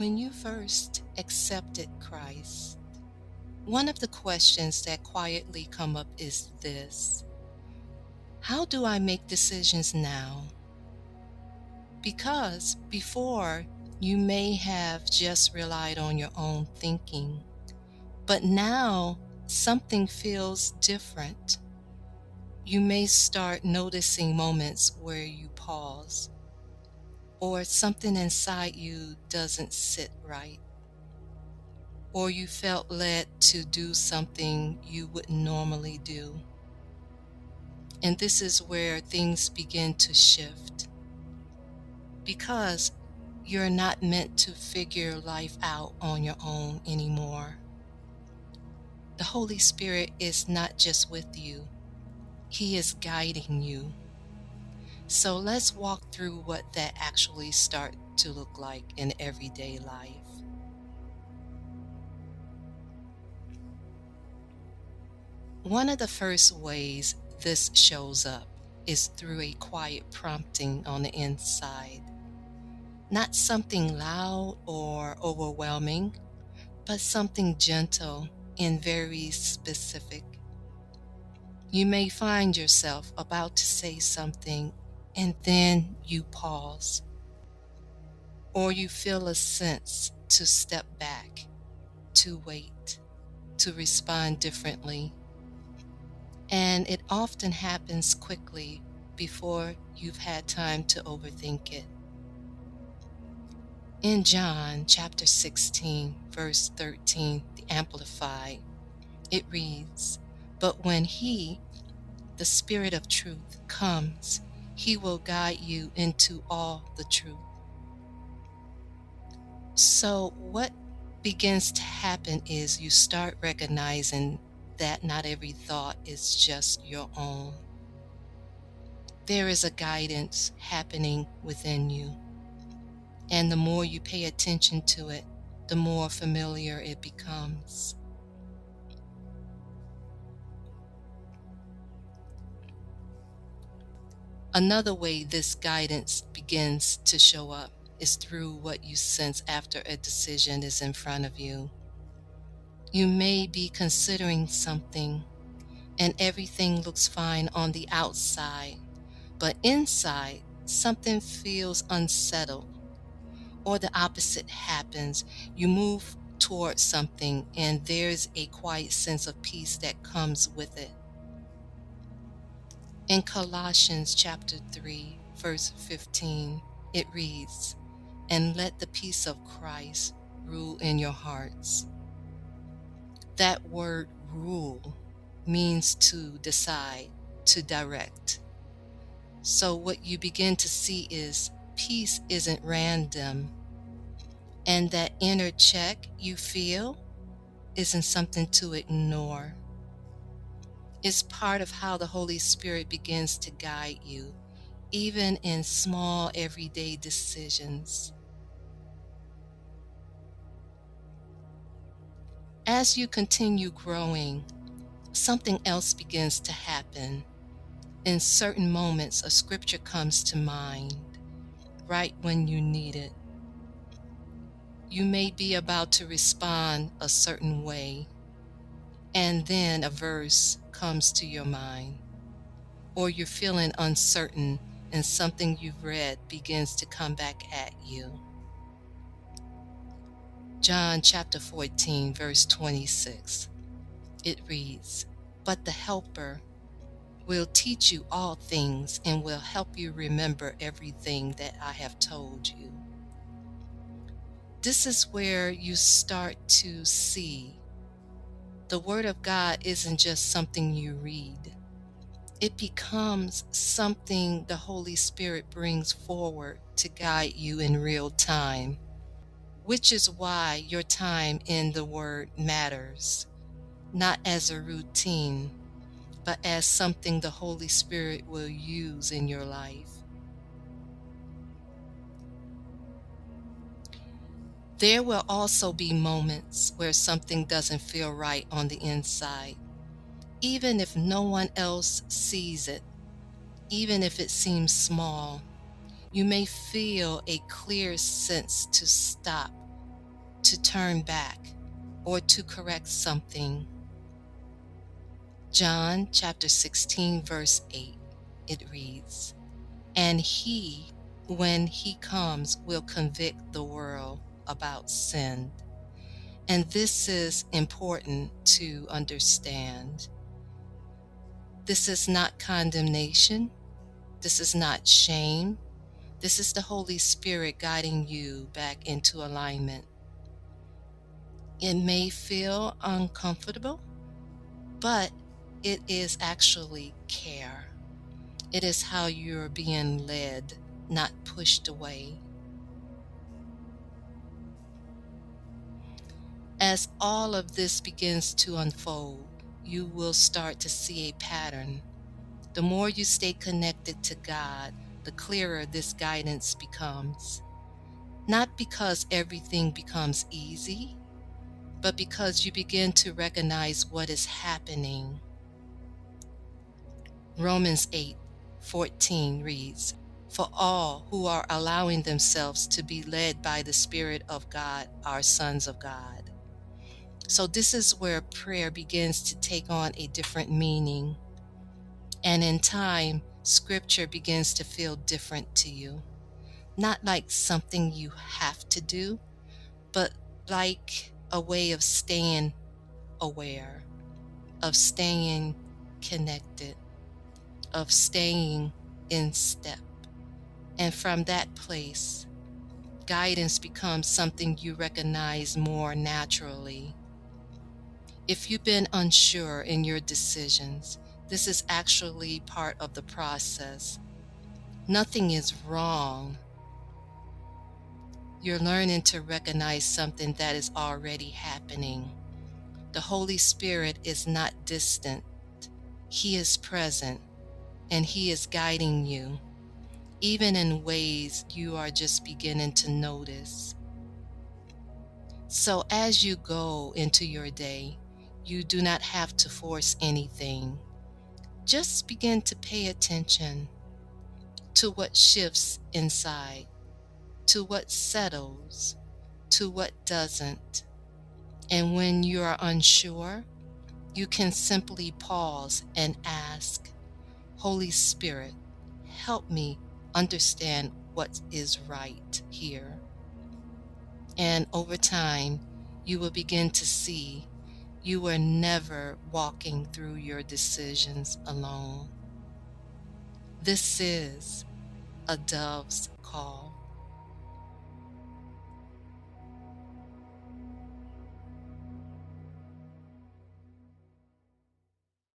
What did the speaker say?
When you first accepted Christ, one of the questions that quietly come up is this: how do I make decisions now? Because before, you may have just relied on your own thinking, but now something feels different. You may start noticing moments where you pause, or something inside you doesn't sit right, or you felt led to do something you wouldn't normally do. And this is where things begin to shift, because you're not meant to figure life out on your own anymore. The Holy Spirit is not just with you, He is guiding you. So let's walk through what that actually starts to look like in everyday life. One of the first ways this shows up is through a quiet prompting on the inside. Not something loud or overwhelming, but something gentle and very specific. You may find yourself about to say something and then you pause, or you feel a sense to step back, to wait, to respond differently. And it often happens quickly before you've had time to overthink it. In John chapter 16, verse 13, the Amplified, it reads, "But when He, the Spirit of truth, comes, He will guide you into all the truth." So what begins to happen is you start recognizing that not every thought is just your own. There is a guidance happening within you. And the more you pay attention to it, the more familiar it becomes. Another way this guidance begins to show up is through what you sense after a decision is in front of you. You may be considering something and everything looks fine on the outside, but inside something feels unsettled, or the opposite happens. You move towards something and there's a quiet sense of peace that comes with it. In Colossians chapter 3, verse 15, it reads, "And let the peace of Christ rule in your hearts." That word rule means to decide, to direct. So what you begin to see is peace isn't random, and that inner check you feel isn't something to ignore. It's part of how the Holy Spirit begins to guide you, even in small everyday decisions. As you continue growing, something else begins to happen. In certain moments, a scripture comes to mind, right when you need it. You may be about to respond a certain way, and then a verse comes to your mind, or you're feeling uncertain and something you've read begins to come back at you. John chapter 14, verse 26, it reads, "But the Helper will teach you all things and will help you remember everything that I have told you." This is where you start to see the Word of God isn't just something you read. It becomes something the Holy Spirit brings forward to guide you in real time, which is why your time in the Word matters, not as a routine, but as something the Holy Spirit will use in your life. There will also be moments where something doesn't feel right on the inside, even if no one else sees it, even if it seems small. You may feel a clear sense to stop, to turn back or to correct something. John chapter 16 verse 8, it reads, "And he, when he comes, will convict the world about sin." And this is important to understand. This is not condemnation. This is not shame. This is the Holy Spirit guiding you back into alignment. It may feel uncomfortable, but it is actually care. It is how you're being led, not pushed away. As all of this begins to unfold, you will start to see a pattern. The more you stay connected to God, the clearer this guidance becomes. Not because everything becomes easy, but because you begin to recognize what is happening. Romans 8:14 reads, "For all who are allowing themselves to be led by the Spirit of God are sons of God." So this is where prayer begins to take on a different meaning. And in time, scripture begins to feel different to you. Not like something you have to do, but like a way of staying aware, of staying connected, of staying in step. And from that place, guidance becomes something you recognize more naturally. If you've been unsure in your decisions, this is actually part of the process. Nothing is wrong. You're learning to recognize something that is already happening. The Holy Spirit is not distant. He is present, and He is guiding you, even in ways you are just beginning to notice. So as you go into your day, you do not have to force anything. Just begin to pay attention to what shifts inside, to what settles, to what doesn't. And when you are unsure, you can simply pause and ask, "Holy Spirit, help me understand what is right here." And over time, you will begin to see you are never walking through your decisions alone. This is a dove's call.